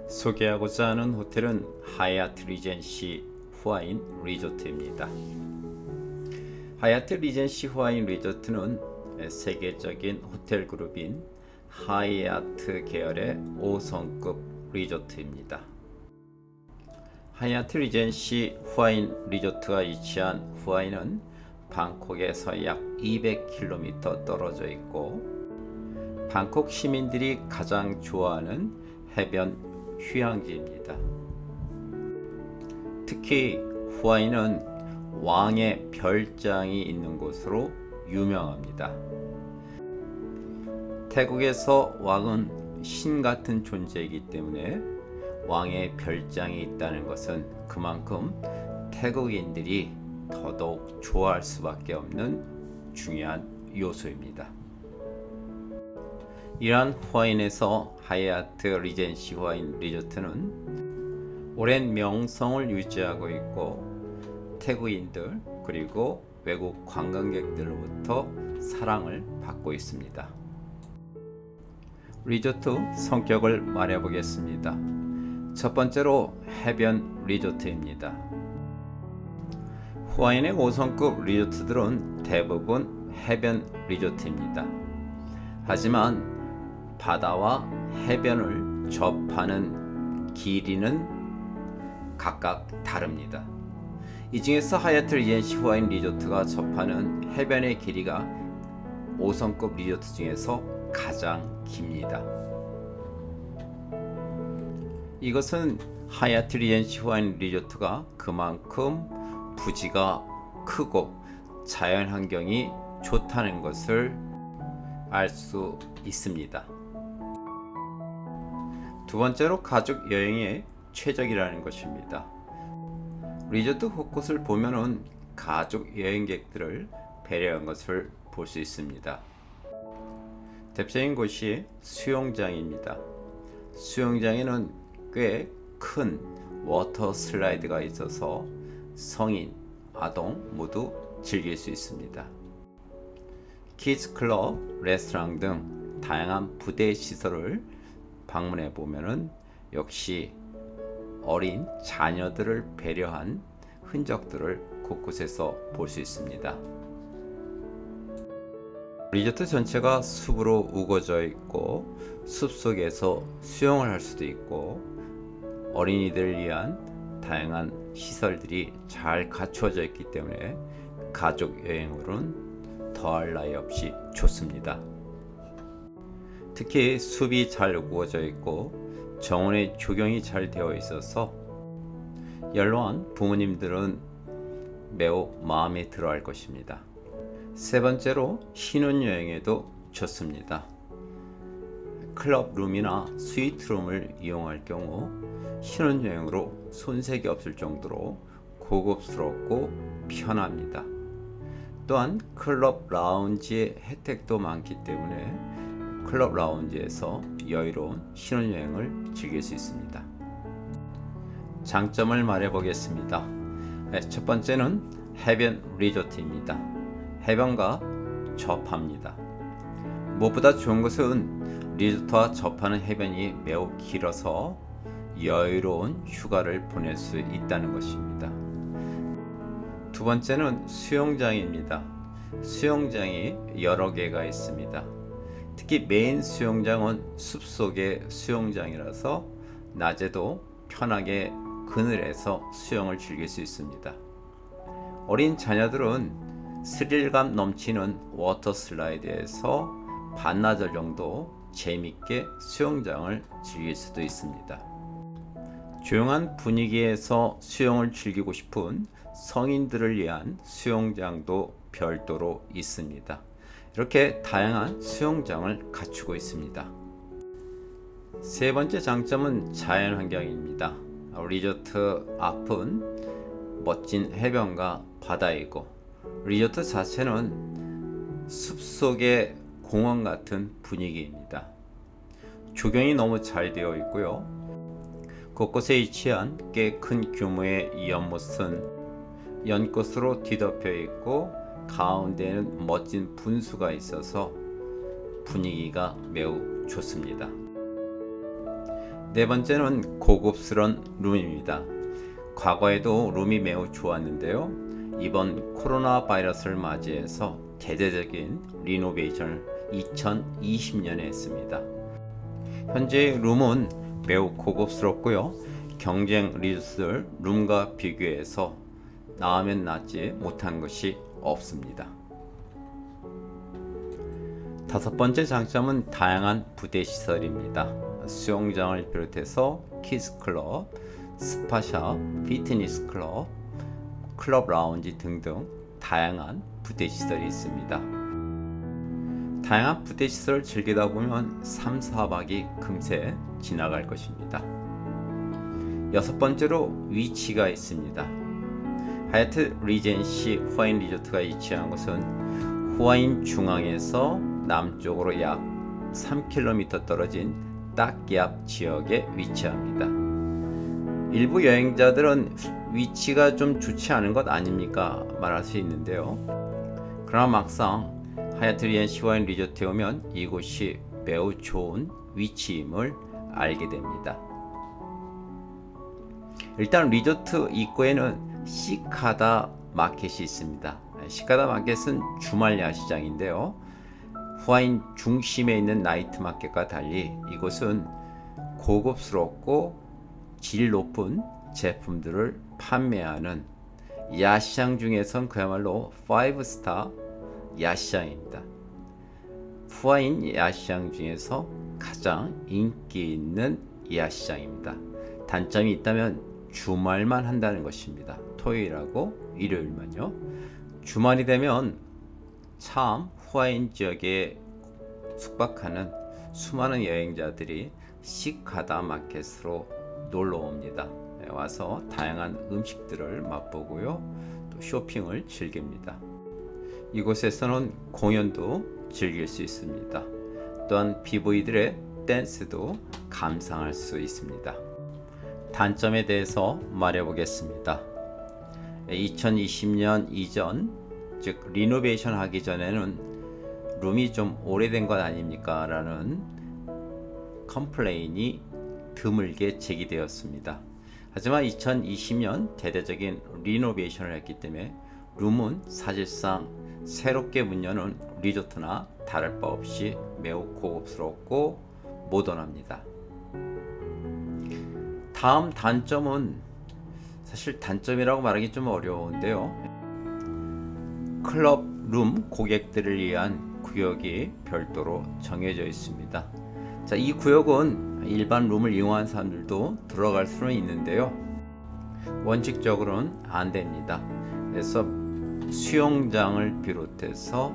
소개하고자 하는 호텔은 하얏트 리젠시 후아인 리조트입니다. 하얏트 리젠시 후아인 리조트는 세계적인 호텔 그룹인 하얏트 계열의 5성급 리조트입니다. 하얏트 리젠시 후아인 리조트가 위치한 후아인은 방콕에서 약 200km 떨어져 있고 방콕 시민들이 가장 좋아하는 해변 휴양지입니다. 특히 후아인은 왕의 별장이 있는 곳으로 유명합니다. 태국에서 왕은 신 같은 존재이기 때문에 왕의 별장이 있다는 것은 그만큼 태국인들이 더더욱 좋아할 수밖에 없는 중요한 요소입니다. 이러한 후아인에서 하얏트 리젠시 후아인 리조트는 오랜 명성을 유지하고 있고 태국인들 그리고 외국 관광객들로부터 사랑을 받고 있습니다. 리조트 성격을 말해보겠습니다. 첫 번째로 해변 리조트입니다. 후아인의 5성급 리조트들은 대부분 해변 리조트입니다. 하지만 바다와 해변을 접하는 길이는 각각 다릅니다. 이 중에서 하얏트 리젠시 후아인 리조트가 접하는 해변의 길이가 5성급 리조트 중에서 가장 깁니다. 이것은 하얏트 리젠시 후아인 리조트가 그만큼 부지가 크고 자연환경이 좋다는 것을 알 수 있습니다. 두 번째로 가족 여행에 최적이라는 것입니다. 리조트 곳곳을 보면은 가족 여행객들을 배려한 것을 볼 수 있습니다. 대표적인 곳이 수영장입니다. 수영장에는 꽤 큰 워터 슬라이드가 있어서 성인, 아동 모두 즐길 수 있습니다. 키즈 클럽, 레스토랑 등 다양한 부대 시설을 방문해 보면은 역시 어린 자녀들을 배려한 흔적들을 곳곳에서 볼 수 있습니다. 리조트 전체가 숲으로 우거져 있고 숲 속에서 수영을 할 수도 있고 어린이들을 위한 다양한 시설들이 잘 갖추어져 있기 때문에 가족 여행으로는 더할 나위 없이 좋습니다. 특히 숲이 잘 우거져 있고 정원의 조경이 잘 되어 있어서 연로한 부모님들은 매우 마음에 들어 할 것입니다. 세 번째로 신혼여행에도 좋습니다. 클럽룸이나 스위트룸을 이용할 경우 신혼여행으로 손색이 없을 정도로 고급스럽고 편합니다. 또한 클럽 라운지의 혜택도 많기 때문에 클럽 라운지에서 여유로운 신혼여행을 즐길 수 있습니다. 장점을 말해보겠습니다. 첫 번째는 해변 리조트입니다. 해변과 접합니다. 무엇보다 좋은 것은 리조트와 접하는 해변이 매우 길어서 여유로운 휴가를 보낼 수 있다는 것입니다. 두 번째는 수영장입니다. 수영장이 여러 개가 있습니다. 특히 메인 수영장은 숲속의 수영장이라서 낮에도 편하게 그늘에서 수영을 즐길 수 있습니다. 어린 자녀들은 스릴감 넘치는 워터 슬라이드에서 반나절 정도 재밌게 수영장을 즐길 수도 있습니다. 조용한 분위기에서 수영을 즐기고 싶은 성인들을 위한 수영장도 별도로 있습니다. 이렇게 다양한 수영장을 갖추고 있습니다. 세 번째 장점은 자연환경입니다. 리조트 앞은 멋진 해변과 바다이고 리조트 자체는 숲속의 공원 같은 분위기입니다. 조경이 너무 잘 되어 있고요. 곳곳에 위치한 꽤 큰 규모의 연못은 연꽃으로 뒤덮여 있고 가운데에는 멋진 분수가 있어서 분위기가 매우 좋습니다. 네 번째는 고급스러운 룸입니다. 과거에도 룸이 매우 좋았는데요. 이번 코로나 바이러스를 맞이해서 대대적인 리노베이션을 2020년에 했습니다. 현재 룸은 매우 고급스럽고요. 경쟁 리조트들 룸과 비교해서 나으면 낫지 못한 것이 없습니다. 다섯 번째 장점은 다양한 부대 시설입니다. 수영장을 비롯해서 키즈클럽, 스파샵, 피트니스 클럽, 클럽 라운지 등등 다양한 부대 시설이 있습니다. 다양한 부대 시설을 즐기다 보면 3, 4박이 금세 지나갈 것입니다. 여섯 번째로 위치가 있습니다. 하얏트 리젠시 후아인 리조트가 위치한 곳은 후아인 중앙에서 남쪽으로 약 3km 떨어진 딱기압 지역에 위치합니다. 일부 여행자들은 위치가 좀 좋지 않은 것 아닙니까? 말할 수 있는데요. 그러나 막상 하얏트 리젠시 후아인 리조트에 오면 이곳이 매우 좋은 위치임을 알게 됩니다. 일단 리조트 입구에는 시카다 마켓이 있습니다. 시카다 마켓은 주말 야시장인데요. 후아인 중심에 있는 나이트 마켓과 달리 이곳은 고급스럽고 질 높은 제품들을 판매하는 야시장 중에선 그야말로 5스타 야시장입니다. 후아인 야시장 중에서 가장 인기 있는 야시장입니다. 단점이 있다면 주말만 한다는 것입니다. 토요일하고 일요일만요. 주말이 되면 참 후아인 지역에 숙박하는 수많은 여행자들이 시카다 마켓으로 놀러 옵니다. 와서 다양한 음식들을 맛보고요. 또 쇼핑을 즐깁니다. 이곳에서는 공연도 즐길 수 있습니다. 또한 비보이들의 댄스도 감상할 수 있습니다. 단점에 대해서 말해보겠습니다. 2020년 이전, 즉 리노베이션 하기 전에는 룸이 좀 오래된 것 아닙니까? 라는 컴플레인이 드물게 제기되었습니다. 하지만 2020년 대대적인 리노베이션을 했기 때문에 룸은 사실상 새롭게 문 여는 리조트나 다를 바 없이 매우 고급스럽고 모던합니다. 다음 단점은 사실 단점이라고 말하기 좀 어려운데요. 클럽 룸 고객들을 위한 구역이 별도로 정해져 있습니다. 자, 이 구역은 일반 룸을 이용한 사람들도 들어갈 수는 있는데요. 원칙적으로는 안 됩니다. 그래서 수영장을 비롯해서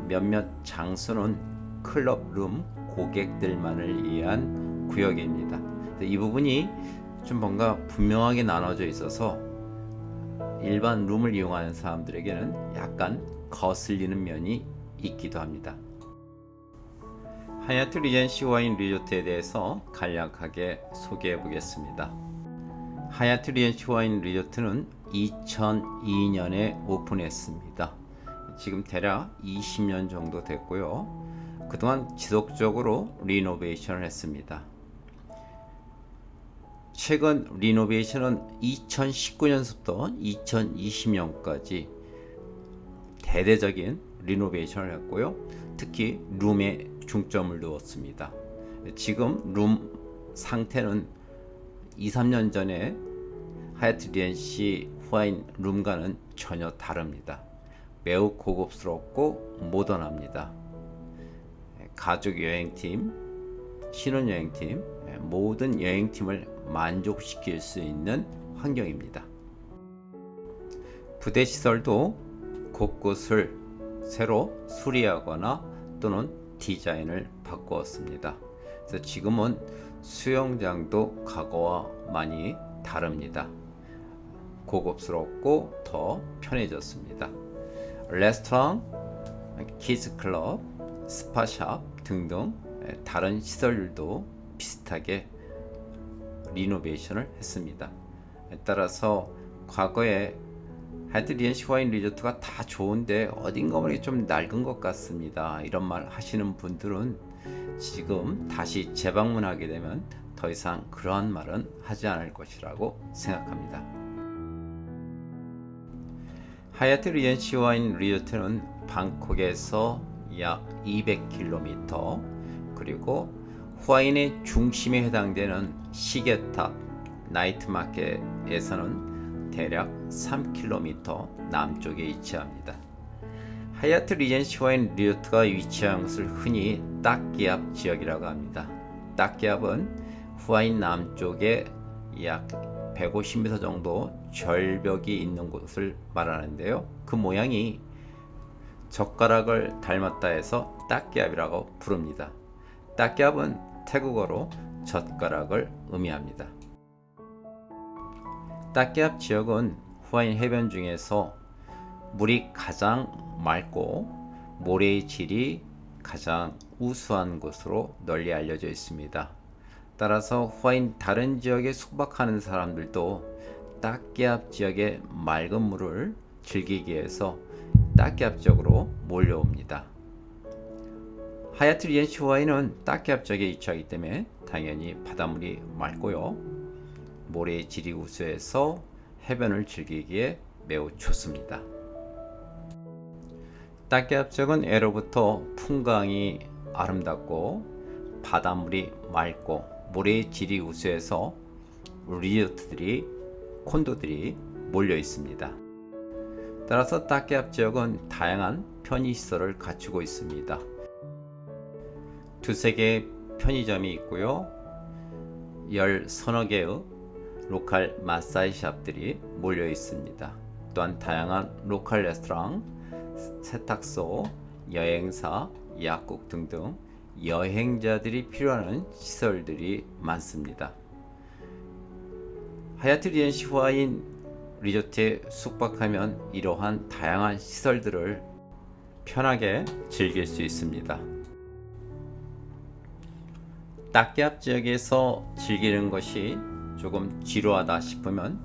몇몇 장소는 클럽 룸 고객들만을 위한 구역입니다. 이 부분이 좀 뭔가 분명하게 나눠져 있어서 일반 룸을 이용하는 사람들에게는 약간 거슬리는 면이 있기도 합니다. 하얏트 리젠시 후아인 리조트에 대해서 간략하게 소개해 보겠습니다. 하얏트 리젠시 후아인 리조트는 2002년에 오픈했습니다. 지금 대략 20년 정도 됐고요. 그동안 지속적으로 리노베이션을 했습니다. 최근 리노베이션은 2019년부터 2020년까지 대대적인 리노베이션을 했고요. 특히 룸에 중점을 두었습니다. 지금 룸 상태는 2, 3년 전에 하얏트 리젠시 후아인 룸과는 전혀 다릅니다. 매우 고급스럽고 모던합니다. 가족 여행팀, 신혼여행팀, 모든 여행팀을 만족시킬 수 있는 환경입니다. 부대 시설도 곳곳을 새로 수리하거나 또는 디자인을 바꾸었습니다. 그래서 지금은 수영장도 과거와 많이 다릅니다. 고급스럽고 더 편해졌습니다. 레스토랑, 키즈클럽, 스파샵 등등 다른 시설들도 비슷하게 리노베이션을 했습니다. 따라서 과거에 하얏트 리젠시 후아인 리조트가 다 좋은데 어딘가 모르게 좀 낡은 것 같습니다. 이런 말 하시는 분들은 지금 다시 재방문하게 되면 더 이상 그러한 말은 하지 않을 것이라고 생각합니다. 하얏트 리젠시 와인 리조트는 방콕에서 약 200km, 그리고 후아인의 중심에 해당되는 시계탑 나이트 마켓에서는 대략 3km 남쪽에 위치합니다. 하얏트 리젠시 와인 리조트가 위치한 것을 흔히 딱기압 지역이라고 합니다. 딱기압은 후아인 남쪽에 약 150m 정도 절벽이 있는 곳을 말하는데요. 그 모양이 젓가락을 닮았다 해서 딱기압이라고 부릅니다. 딱기압은 태국어로 젓가락을 의미합니다. 딱기압 지역은 후아인 해변 중에서 물이 가장 맑고 모래의 질이 가장 우수한 곳으로 널리 알려져 있습니다. 따라서 후아인 다른 지역에 숙박하는 사람들도 딱기압 지역의 맑은 물을 즐기기 위해서 딱기압 지역으로 몰려옵니다. 하얏트 리젠시 와인은 딱기압 지역에 위치하기 때문에 당연히 바닷물이 맑고요, 모래의 질이 우수해서 해변을 즐기기에 매우 좋습니다. 딱기압 지역은 예로부터 풍광이 아름답고 바닷물이 맑고 모래의 질이 우수해서 리조트들이, 콘도들이 몰려 있습니다. 따라서 딱기압 지역은 다양한 편의시설을 갖추고 있습니다. 두세 개의 편의점이 있고요, 10서너 개의 로컬 마사지 샵들이 몰려 있습니다. 또한 다양한 로컬 레스토랑, 세탁소, 여행사, 약국 등등 여행자들이 필요한 시설들이 많습니다. 하얏트 리젠시 와인 리조트에 숙박하면 이러한 다양한 시설들을 편하게 즐길 수 있습니다. 딱기압 지역에서 즐기는 것이 조금 지루하다 싶으면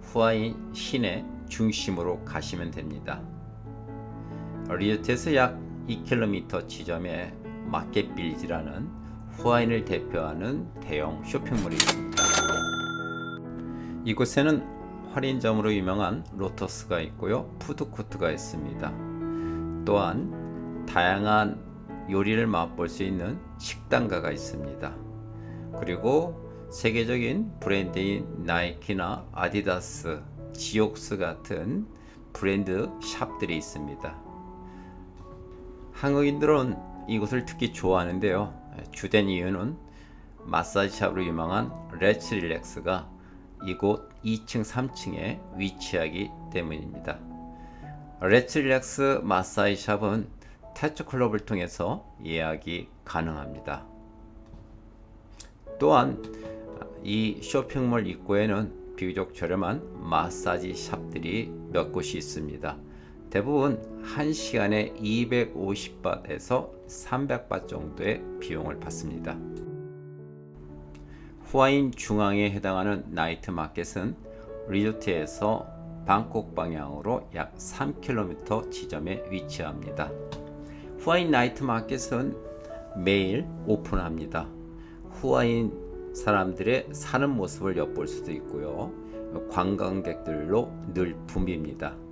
후아인 시내 중심으로 가시면 됩니다. 리조트에서 약 2km 지점에 마켓 빌리지라는 후아인을 대표하는 대형 쇼핑몰이 있습니다. 이곳에는 할인점으로 유명한 로터스가 있고요, 푸드코트가 있습니다. 또한 다양한 요리를 맛볼 수 있는 식당가가 있습니다. 그리고 세계적인 브랜드인 나이키나 아디다스, 지옥스 같은 브랜드 샵들이 있습니다. 한국인들은 이곳을 특히 좋아하는데요, 주된 이유는 마사지 샵으로 유명한 레츠 릴렉스가 이곳 2층, 3층에 위치하기 때문입니다. 레츠 릴렉스 마사지 샵은 태초 클럽을 통해서 예약이 가능합니다. 또한 이 쇼핑몰 입구에는 비교적 저렴한 마사지 샵들이 몇 곳이 있습니다. 대부분 1시간에 250바트에서 300바트 정도의 비용을 받습니다. 후아인 중앙에 해당하는 나이트 마켓은 리조트에서 방콕 방향으로 약 3km 지점에 위치합니다. 후아인 나이트 마켓은 매일 오픈합니다. 후아인 사람들의 사는 모습을 엿볼 수도 있고요, 관광객들로 늘 붐빕니다.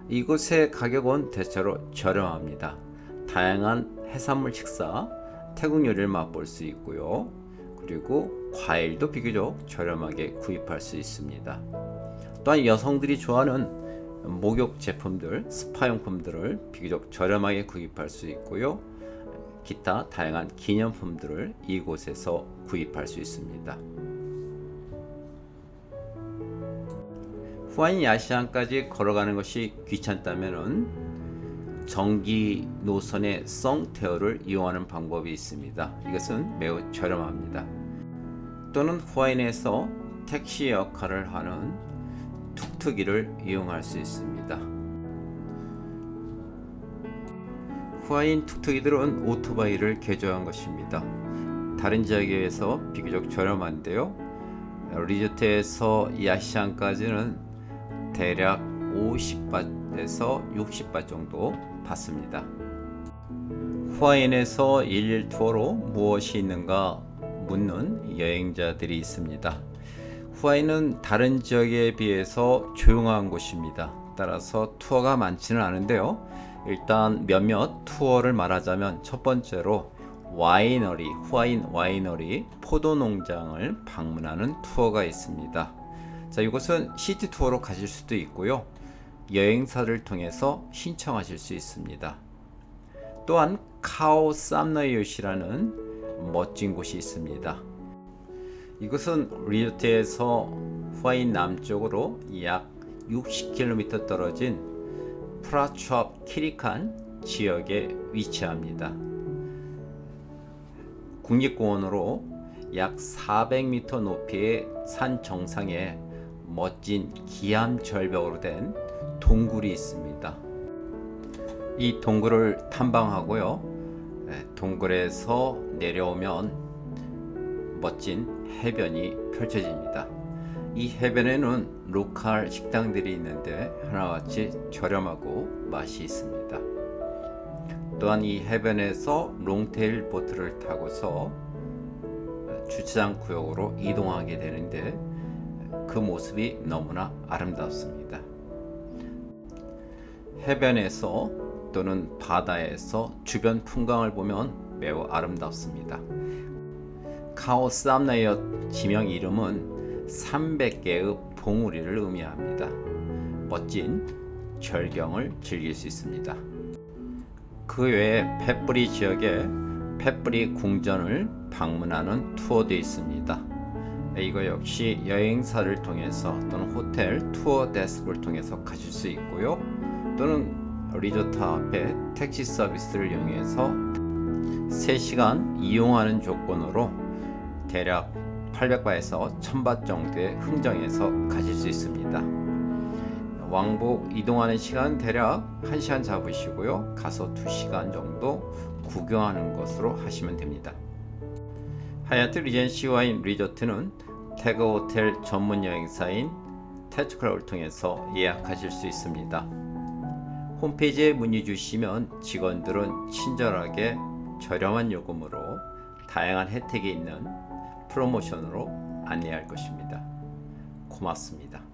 이곳의 가격은 대체로 저렴합니다. 다양한 해산물 식사, 태국 요리를 맛볼 수 있고요, 그리고 과일도 비교적 저렴하게 구입할 수 있습니다. 또한 여성들이 좋아하는 목욕 제품들, 스파용품들을 비교적 저렴하게 구입할 수 있고요, 기타 다양한 기념품들을 이곳에서 구입할 수 있습니다. 후아인 야시장까지 걸어가는 것이 귀찮다면 전기 노선의 썽테어를 이용하는 방법이 있습니다. 이것은 매우 저렴합니다. 또는 후아인에서 택시 역할을 하는 툭툭이를 이용할 수 있습니다. 후아인 툭툭이들은 오토바이를 개조한 것입니다. 다른 지역에 비해서 비교적 저렴한데요, 리조트에서 야시장까지는 대략 50바트에서 60바트 정도 받습니다. 후아인에서 일일 투어로 무엇이 있는가 묻는 여행자들이 있습니다. 후아이는 다른 지역에 비해서 조용한 곳입니다. 따라서 투어가 많지는 않은데요. 일단 몇몇 투어를 말하자면 첫 번째로 와이너리, 후아인 와이너리 포도 농장을 방문하는 투어가 있습니다. 자, 이곳은 시티 투어로 가실 수도 있고요. 여행사를 통해서 신청하실 수 있습니다. 또한 카오 쌈너이웃이라는 멋진 곳이 있습니다. 이곳은 리조트에서 후아인 남쪽으로 약 60km 떨어진 프라추업 키리칸 지역에 위치합니다. 국립공원으로 약 400m 높이의 산 정상에 멋진 기암 절벽으로 된 동굴이 있습니다. 이 동굴을 탐방하고요. 동굴에서 내려오면 멋진 해변이 펼쳐집니다. 이 해변에는 로컬 식당들이 있는데 하나같이 저렴하고 맛이 있습니다. 또한 이 해변에서 롱테일 보트를 타고서 주차장 구역으로 이동하게 되는데 그 모습이 너무나 아름답습니다. 해변에서 또는 바다에서 주변 풍광을 보면 매우 아름답습니다. 카오 쌈나이엇 지명 이름은 300개의 봉우리를 의미합니다. 멋진 절경을 즐길 수 있습니다. 그 외에 펫브리 지역에 펫브리 궁전을 방문하는 투어도 있습니다. 이거 역시 여행사를 통해서 또는 호텔 투어 데스크를 통해서 가실 수 있고요. 또는 리조트 앞에 택시 서비스를 이용해서 3시간 이용하는 조건으로 대략 800바에서 1000바 정도의 흥정에서 가실 수 있습니다. 왕복 이동하는 시간 대략 1시간 잡으시고요. 가서 2시간 정도 구경하는 것으로 하시면 됩니다. 하얏트 리젠시 와인 리조트는 태그 호텔 전문 여행사인 태츠클럽을 통해서 예약하실 수 있습니다. 홈페이지에 문의 주시면 직원들은 친절하게 저렴한 요금으로 다양한 혜택이 있는 프로모션으로 안내할 것입니다. 고맙습니다.